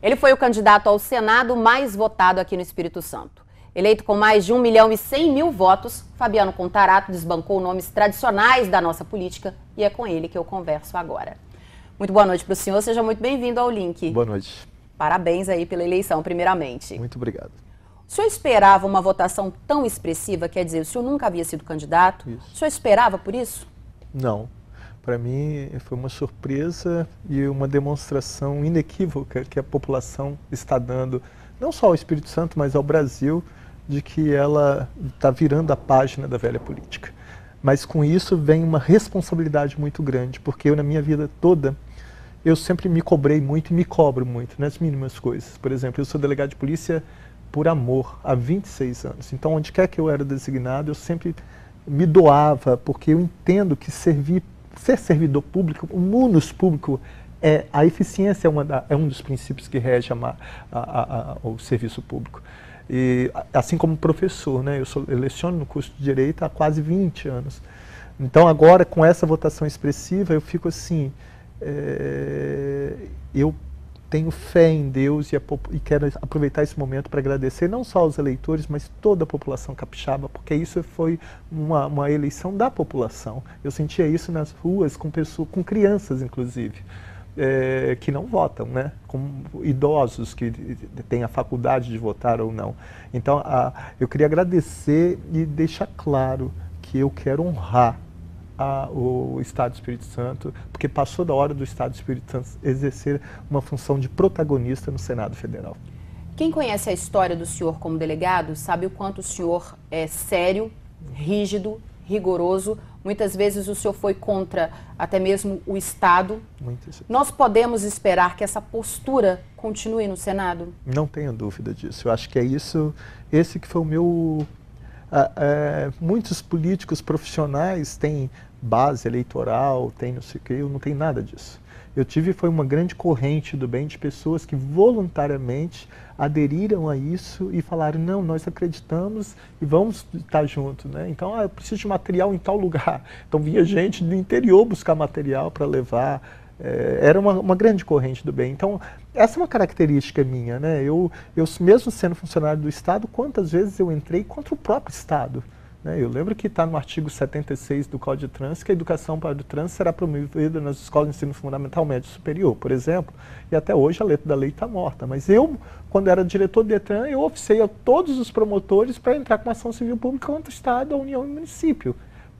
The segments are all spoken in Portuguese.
Ele foi o candidato ao Senado mais votado aqui no Espírito Santo. Eleito com mais de 1.100.000 votos, Fabiano Contarato desbancou nomes tradicionais da nossa política e é com ele que eu converso agora. Muito boa noite para o senhor, seja muito bem-vindo ao Link. Boa noite. Parabéns aí pela eleição, primeiramente. Muito obrigado. O senhor esperava uma votação tão expressiva, quer dizer, o senhor nunca havia sido candidato? Isso. O senhor esperava por isso? Não. Para mim foi uma surpresa e uma demonstração inequívoca que a população está dando, não só ao Espírito Santo, mas ao Brasil, de que ela está virando a página da velha política. Mas com isso vem uma responsabilidade muito grande, porque eu na minha vida toda, eu sempre me cobrei muito e me cobro muito nas mínimas coisas. Por exemplo, eu sou delegado de polícia por amor há 26 anos. Então, onde quer que eu era designado, eu sempre me doava, porque eu entendo que ser servidor público, o munus público, a eficiência é um dos princípios que rege o serviço público. E, assim como professor, né? Eu leciono no curso de Direito há quase 20 anos. Então, agora, com essa votação expressiva, eu fico assim, eu tenho fé em Deus e quero aproveitar esse momento para agradecer não só aos eleitores, mas toda a população capixaba, porque isso foi uma eleição da população. Eu sentia isso nas ruas com crianças, inclusive, que não votam, né? Com idosos que têm a faculdade de votar ou não. Então, eu queria agradecer e deixar claro que eu quero honrar o Estado do Espírito Santo, porque passou da hora do Estado do Espírito Santo exercer uma função de protagonista no Senado Federal. Quem conhece a história do senhor como delegado sabe o quanto o senhor é sério, rígido, rigoroso. Muitas vezes o senhor foi contra até mesmo o Estado. Nós podemos esperar que essa postura continue no Senado? Não tenho dúvida disso. Eu acho que esse que foi o meu... muitos políticos profissionais têm base eleitoral, tem não sei o que, eu não tenho nada disso. Foi uma grande corrente do bem de pessoas que voluntariamente aderiram a isso e falaram, não, nós acreditamos e vamos estar juntos, né? Então, eu preciso de material em tal lugar. Então, vinha gente do interior buscar material para levar. Era uma grande corrente do bem. Então, essa é uma característica minha, né? Eu mesmo sendo funcionário do Estado, quantas vezes eu entrei contra o próprio Estado, né? Eu lembro que está no artigo 76 do Código de Trânsito que a educação para o trânsito será promovida nas escolas de ensino fundamental, médio e superior, por exemplo, e até hoje a letra da lei está morta. Mas eu, quando era diretor do Detran, eu oficiei a todos os promotores para entrar com ação civil pública contra o Estado, a União e o município,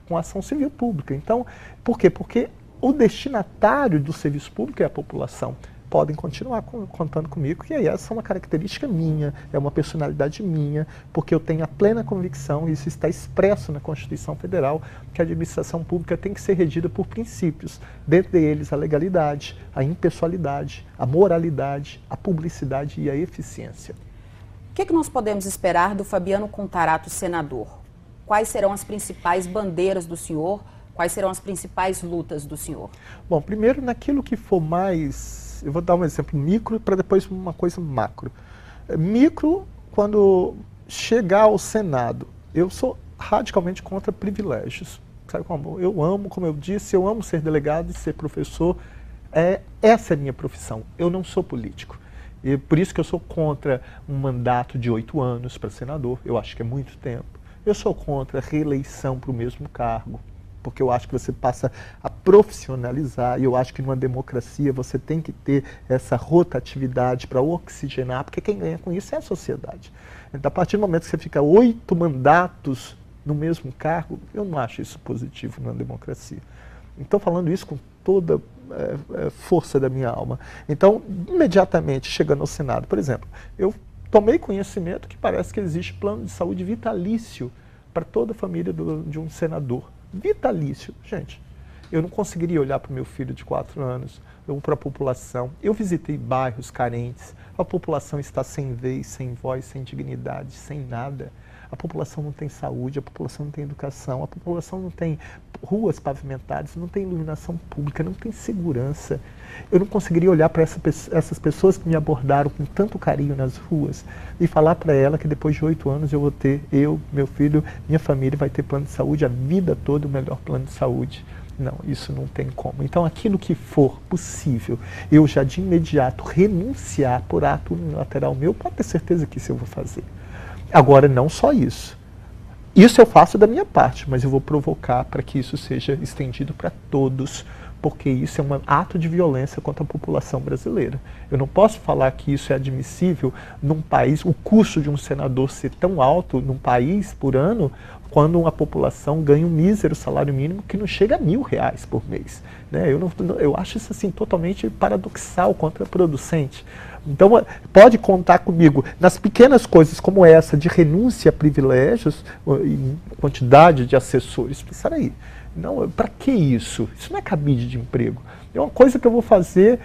com ação civil pública. Então, por quê? Porque o destinatário do serviço público é a população. Podem continuar contando comigo, que essa é uma característica minha, é uma personalidade minha, porque eu tenho a plena convicção, e isso está expresso na Constituição Federal, que a administração pública tem que ser regida por princípios, dentre eles a legalidade, a impessoalidade, a moralidade, a publicidade e a eficiência. O que nós podemos esperar do Fabiano Contarato, senador? Quais serão as principais bandeiras do senhor? Quais serão as principais lutas do senhor? Bom, primeiro naquilo que for mais... Eu vou dar um exemplo micro para depois uma coisa macro. Micro, quando chegar ao Senado, eu sou radicalmente contra privilégios. Sabe como? Eu amo, como eu disse, eu amo ser delegado e ser professor. Essa é a minha profissão. Eu não sou político. E por isso que eu sou contra um mandato de 8 anos para senador. Eu acho que é muito tempo. Eu sou contra a reeleição para o mesmo cargo, porque eu acho que você passa a profissionalizar, e eu acho que numa democracia você tem que ter essa rotatividade para oxigenar, porque quem ganha com isso é a sociedade. Então, a partir do momento que você fica 8 mandatos no mesmo cargo, eu não acho isso positivo numa democracia. Estou falando isso com toda força da minha alma. Então, imediatamente, chegando ao Senado, por exemplo, eu tomei conhecimento que parece que existe plano de saúde vitalício para toda a família de um senador. Vitalício. Gente, eu não conseguiria olhar para o meu filho de 4 anos, ou para a população. Eu visitei bairros carentes, a população está sem vez, sem voz, sem dignidade, sem nada. A população não tem saúde, a população não tem educação, a população não tem ruas pavimentadas, não tem iluminação pública, não tem segurança. Eu não conseguiria olhar para essas pessoas que me abordaram com tanto carinho nas ruas e falar para ela que depois de 8 anos eu vou ter, meu filho, minha família vai ter plano de saúde a vida toda, o melhor plano de saúde. Não, isso não tem como. Então, aquilo que for possível, eu já de imediato renunciar por ato unilateral meu, pode ter certeza que isso eu vou fazer. Agora, não só isso. Isso eu faço da minha parte, mas eu vou provocar para que isso seja estendido para todos, porque isso é um ato de violência contra a população brasileira. Eu não posso falar que isso é admissível num país, o custo de um senador ser tão alto num país por ano, quando a população ganha um mísero salário mínimo que não chega a R$1.000 por mês. Né? Eu acho isso assim, totalmente paradoxal, contraproducente. Então, pode contar comigo nas pequenas coisas como essa, de renúncia a privilégios, em quantidade de assessores. Pensar aí, para que isso? Isso não é cabide de emprego. É uma coisa que eu vou fazer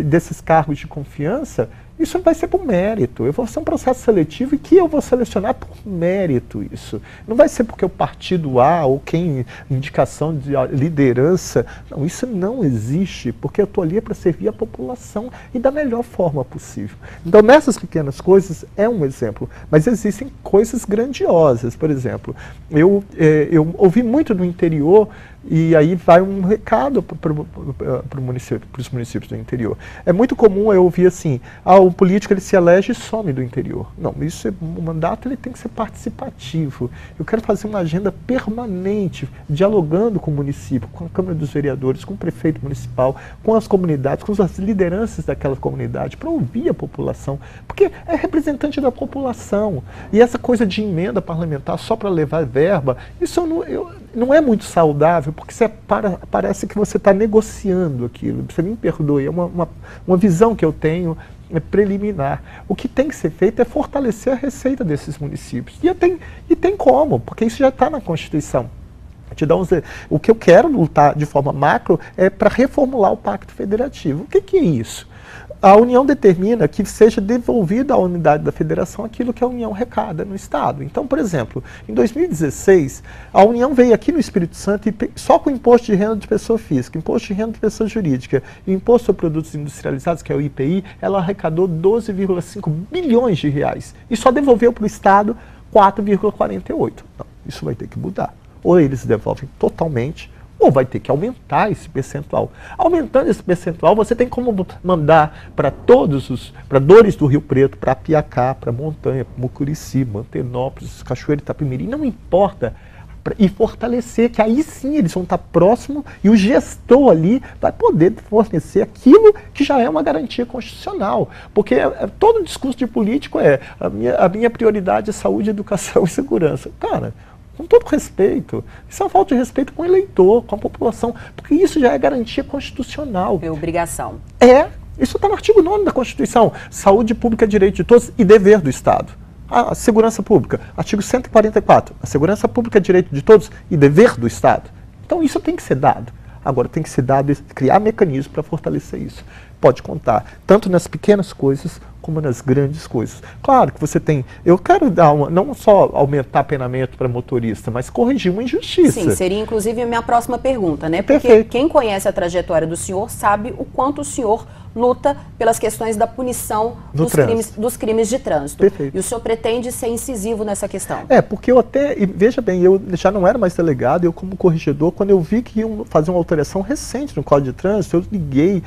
desses cargos de confiança, isso vai ser por mérito. Eu vou ser um processo seletivo e que eu vou selecionar por mérito isso. Não vai ser porque o partido A ou quem, indicação de liderança. Não, isso não existe, porque eu estou ali para servir a população e da melhor forma possível. Então, nessas pequenas coisas, é um exemplo. Mas existem coisas grandiosas. Por exemplo, eu ouvi muito do interior. E aí vai um recado para os municípios do interior. É muito comum eu ouvir assim, o político ele se elege e some do interior. Não, o mandato ele tem que ser participativo. Eu quero fazer uma agenda permanente, dialogando com o município, com a Câmara dos Vereadores, com o prefeito municipal, com as comunidades, com as lideranças daquela comunidade, para ouvir a população, porque é representante da população. E essa coisa de emenda parlamentar só para levar verba, isso não é muito saudável, porque parece que você está negociando aquilo. Você me perdoe, é uma visão que eu tenho preliminar. O que tem que ser feito é fortalecer a receita desses municípios. E tem como, porque isso já está na Constituição. O que eu quero lutar de forma macro é para reformular o Pacto Federativo. O que é isso? A União determina que seja devolvido à unidade da federação aquilo que a União arrecada no Estado. Então, por exemplo, em 2016, a União veio aqui no Espírito Santo e só com o imposto de renda de pessoa física, imposto de renda de pessoa jurídica e imposto sobre produtos industrializados, que é o IPI, ela arrecadou 12,5 bilhões de reais e só devolveu para o Estado 4,48. Então, isso vai ter que mudar. Ou eles devolvem totalmente, ou vai ter que aumentar esse percentual. Aumentando esse percentual, você tem como mandar para para Dores do Rio Preto, para Piacá, para Montanha, Mucurici, Mantenópolis, Cachoeiro, Itapemirim, não importa, e fortalecer, que aí sim eles vão estar próximos e o gestor ali vai poder fornecer aquilo que já é uma garantia constitucional. Porque todo discurso de político a minha prioridade é saúde, educação e segurança. Cara, com todo respeito, isso é uma falta de respeito com o eleitor, com a população, porque isso já é garantia constitucional. É obrigação. Isso está no artigo 9º da Constituição. Saúde pública é direito de todos e dever do Estado. A segurança pública, artigo 144. A segurança pública é direito de todos e dever do Estado. Então isso tem que ser dado. Agora tem que ser dado, criar mecanismos para fortalecer isso. Pode contar, tanto nas pequenas coisas como nas grandes coisas. Claro que você tem... Eu quero dar não só aumentar penamento para motorista, mas corrigir uma injustiça. Sim, seria inclusive a minha próxima pergunta, né? Porque Perfeito. Quem conhece a trajetória do senhor sabe o quanto o senhor luta pelas questões da punição dos crimes de trânsito. Perfeito. E o senhor pretende ser incisivo nessa questão? Porque eu veja bem, eu já não era mais delegado, eu como corregedor, quando eu vi que iam fazer uma alteração recente no Código de Trânsito, eu liguei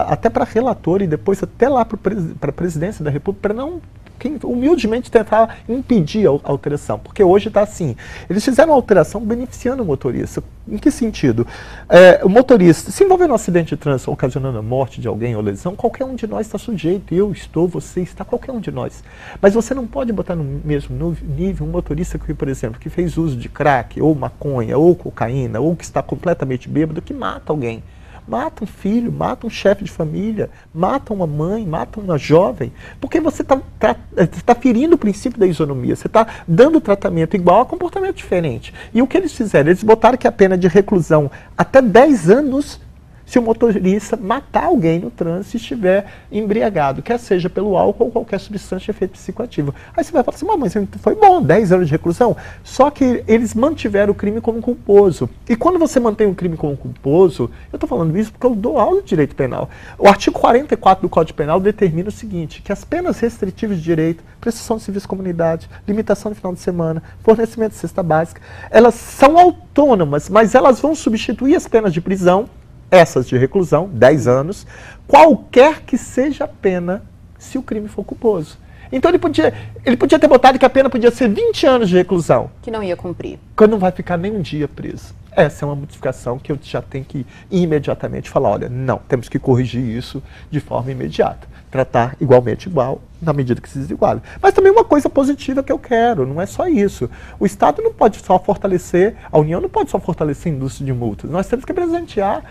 até para relator e depois até lá para a presidência da República, para não humildemente tentar impedir a alteração, porque hoje está assim, eles fizeram uma alteração beneficiando o motorista. Em que sentido? O motorista, se envolver num acidente de trânsito ocasionando a morte de alguém ou lesão, qualquer um de nós está sujeito, você está, qualquer um de nós. Mas você não pode botar no mesmo nível um motorista que, por exemplo, que fez uso de crack, ou maconha, ou cocaína, ou que está completamente bêbado, que mata alguém. Mata um filho, mata um chefe de família, mata uma mãe, mata uma jovem, porque você está ferindo o princípio da isonomia, você está dando tratamento igual a comportamento diferente. E o que eles fizeram? Eles botaram que a pena de reclusão até 10 anos se o motorista matar alguém no trânsito e estiver embriagado, quer seja pelo álcool ou qualquer substância de efeito psicoativo. Aí você vai falar assim, mas foi bom, 10 anos de reclusão. Só que eles mantiveram o crime como culposo. E quando você mantém o crime como culposo, eu estou falando isso porque eu dou aula de direito penal. O artigo 44 do Código Penal determina o seguinte, que as penas restritivas de direito, prestação de serviço de comunidade, limitação de final de semana, fornecimento de cesta básica, elas são autônomas, mas elas vão substituir as penas de prisão, essas de reclusão, 10 anos, qualquer que seja a pena, se o crime for culposo. Então ele podia ter botado que a pena podia ser 20 anos de reclusão. Que não ia cumprir. Quando não vai ficar nem um dia preso. Essa é uma modificação que eu já tenho que imediatamente falar, olha, não, temos que corrigir isso de forma imediata. Tratar igualmente igual, na medida que se desiguale. Mas também uma coisa positiva que eu quero, não é só isso. O Estado não pode só fortalecer, a União não pode só fortalecer a indústria de multas. Nós temos que presentear,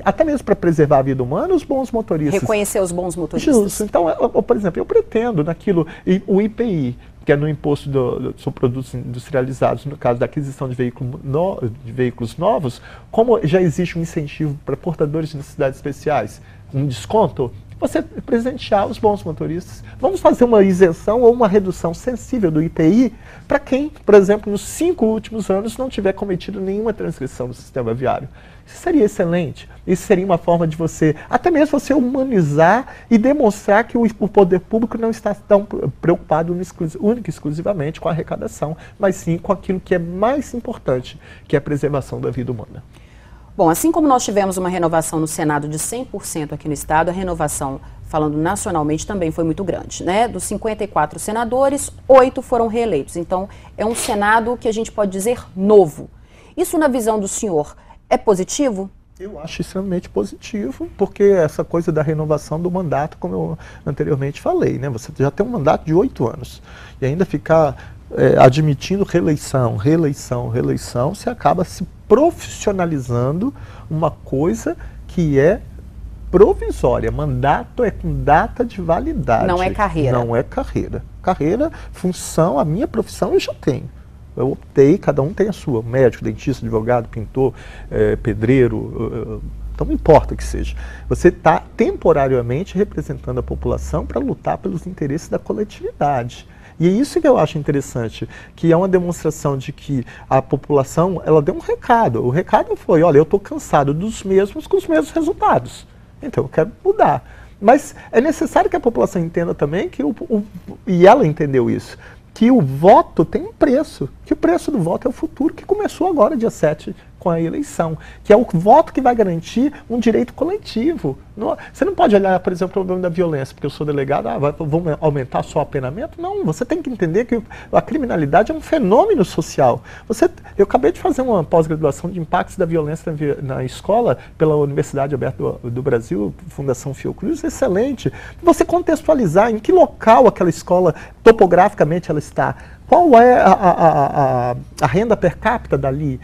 até mesmo para preservar a vida humana, os bons motoristas. Reconhecer os bons motoristas. Justo. Então, por exemplo, eu pretendo naquilo, o IPI, que é no imposto sobre produtos industrializados, no caso da aquisição de veículos novos, como já existe um incentivo para portadores de necessidades especiais, um desconto, você presentear os bons motoristas. Vamos fazer uma isenção ou uma redução sensível do IPI para quem, por exemplo, nos 5 últimos anos não tiver cometido nenhuma transgressão do sistema viário. Isso seria excelente. Isso seria uma forma de você, até mesmo você humanizar e demonstrar que o poder público não está tão preocupado única e exclusivamente com a arrecadação, mas sim com aquilo que é mais importante, que é a preservação da vida humana. Bom, assim como nós tivemos uma renovação no Senado de 100% aqui no Estado, a renovação, falando nacionalmente, também foi muito grande, né? Dos 54 senadores, 8 foram reeleitos. Então, é um Senado que a gente pode dizer novo. Isso, na visão do senhor, é positivo? Eu acho extremamente positivo, porque essa coisa da renovação do mandato, como eu anteriormente falei, né? Você já tem um mandato de 8 anos e ainda ficar admitindo reeleição, você acaba se profissionalizando uma coisa que é provisória. Mandato é com data de validade. Não é carreira. Não é carreira. Carreira, função, a minha profissão eu já tenho. Eu optei, cada um tem a sua. Médico, dentista, advogado, pintor, pedreiro, então não importa o que seja. Você está temporariamente representando a população para lutar pelos interesses da coletividade. E é isso que eu acho interessante, que é uma demonstração de que a população, ela deu um recado. O recado foi, olha, eu estou cansado dos mesmos com os mesmos resultados. Então eu quero mudar. Mas é necessário que a população entenda também que e ela entendeu isso, que o voto tem um preço, que o preço do voto é o futuro, que começou agora, dia 7, com a eleição, que é o voto que vai garantir um direito coletivo. Você não pode olhar, por exemplo, o problema da violência, porque eu sou delegado, vamos aumentar só o apenamento? Não, você tem que entender que a criminalidade é um fenômeno social. Eu acabei de fazer uma pós-graduação de impactos da violência na escola pela Universidade Aberta do Brasil, Fundação Fiocruz, excelente. Você contextualizar em que local aquela escola, topograficamente, ela está. Qual é a renda per capita dali?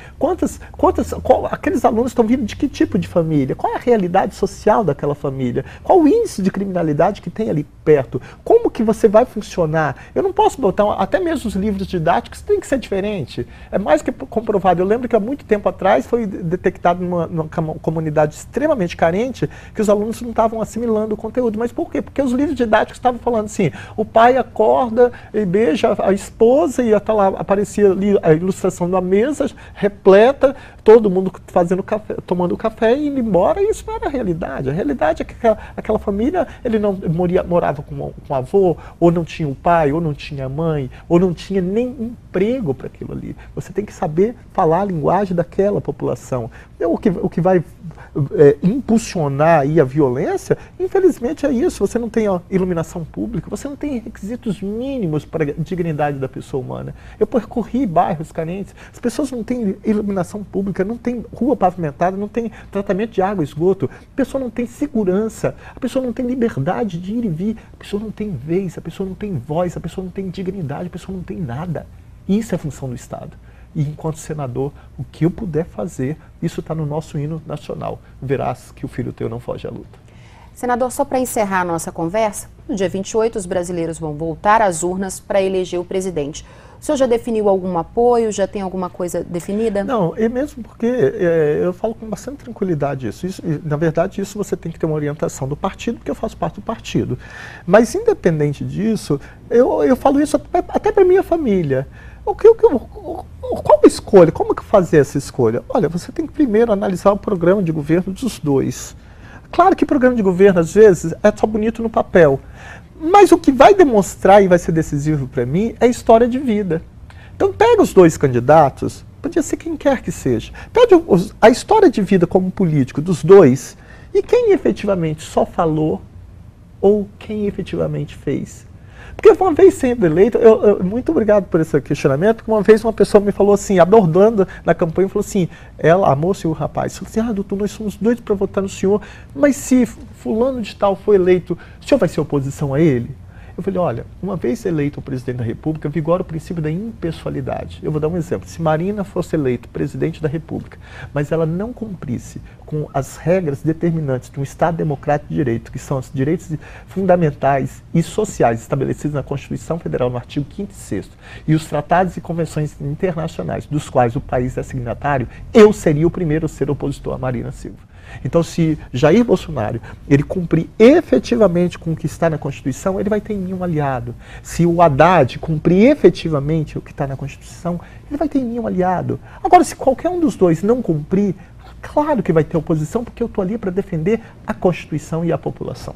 Aqueles alunos estão vindo de que tipo de família? Qual é a realidade social daquela família? Qual o índice de criminalidade que tem ali perto? Como que você vai funcionar? Eu não posso botar, até mesmo os livros didáticos tem que ser diferente. É mais que comprovado. Eu lembro que há muito tempo atrás foi detectado numa comunidade extremamente carente que os alunos não estavam assimilando o conteúdo. Mas por quê? Porque os livros didáticos estavam falando assim, o pai acorda e beija a esposa, e até lá aparecia ali a ilustração da mesa repleta, todo mundo fazendo café, tomando café e indo embora, e isso não era a realidade. A realidade é que aquela família, ele não morava com o avô, ou não tinha o pai, ou não tinha a mãe, ou não tinha nem emprego para aquilo ali. Você tem que saber falar a linguagem daquela população. O que vai impulsionar aí a violência, infelizmente é isso. Você não tem iluminação pública, você não tem requisitos mínimos para a dignidade da pessoa humana. Eu percorri bairros carentes, as pessoas não têm iluminação pública, não tem rua pavimentada, não tem tratamento de água e esgoto, a pessoa não tem segurança, a pessoa não tem liberdade de ir e vir, a pessoa não tem vez, a pessoa não tem voz, a pessoa não tem dignidade, a pessoa não tem nada. Isso é a função do Estado. E enquanto senador, o que eu puder fazer, isso está no nosso hino nacional. Verás que o filho teu não foge à luta. Senador, só para encerrar a nossa conversa, no dia 28 os brasileiros vão voltar às urnas para eleger o presidente. O senhor já definiu algum apoio? Já tem alguma coisa definida? Não, é mesmo porque eu falo com bastante tranquilidade isso. Na verdade, isso você tem que ter uma orientação do partido, porque eu faço parte do partido. Mas, independente disso, eu falo isso até para minha família. Qual a escolha? Como que fazer essa escolha? Olha, você tem que primeiro analisar o programa de governo dos dois. Claro que programa de governo, às vezes, é só bonito no papel. Mas o que vai demonstrar e vai ser decisivo para mim é a história de vida. Então pega os dois candidatos, podia ser quem quer que seja, pega a história de vida como político dos dois e quem efetivamente só falou ou quem efetivamente fez. Porque uma vez sendo eleito, muito obrigado por esse questionamento, porque uma vez uma pessoa me falou assim, abordando na campanha, falou assim, a moça e o rapaz, falou assim, doutor, nós somos doidos para votar no senhor, mas se fulano de tal foi eleito, o senhor vai ser oposição a ele? Eu falei, olha, uma vez eleito o presidente da República, vigora o princípio da impessoalidade. Eu vou dar um exemplo. Se Marina fosse eleito presidente da República, mas ela não cumprisse com as regras determinantes de um Estado democrático de direito, que são os direitos fundamentais e sociais estabelecidos na Constituição Federal, no artigo 5º e 6º, e os tratados e convenções internacionais, dos quais o país é signatário, eu seria o primeiro a ser opositor a Marina Silva. Então, se Jair Bolsonaro ele cumprir efetivamente com o que está na Constituição, ele vai ter em mim um aliado. Se o Haddad cumprir efetivamente o que está na Constituição, ele vai ter em mim um aliado. Agora, se qualquer um dos dois não cumprir, claro que vai ter oposição, porque eu estou ali para defender a Constituição e a população.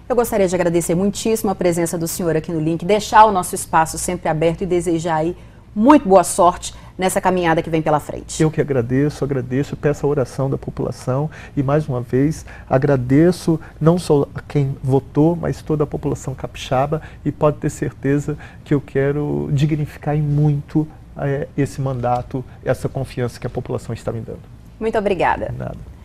Eu gostaria de agradecer muitíssimo a presença do senhor aqui no Link, deixar o nosso espaço sempre aberto e desejar aí muito boa sorte nessa caminhada que vem pela frente. Eu que agradeço, peço a oração da população e, mais uma vez, agradeço não só a quem votou, mas toda a população capixaba e pode ter certeza que eu quero dignificar em muito esse mandato, essa confiança que a população está me dando. Muito obrigada. Nada.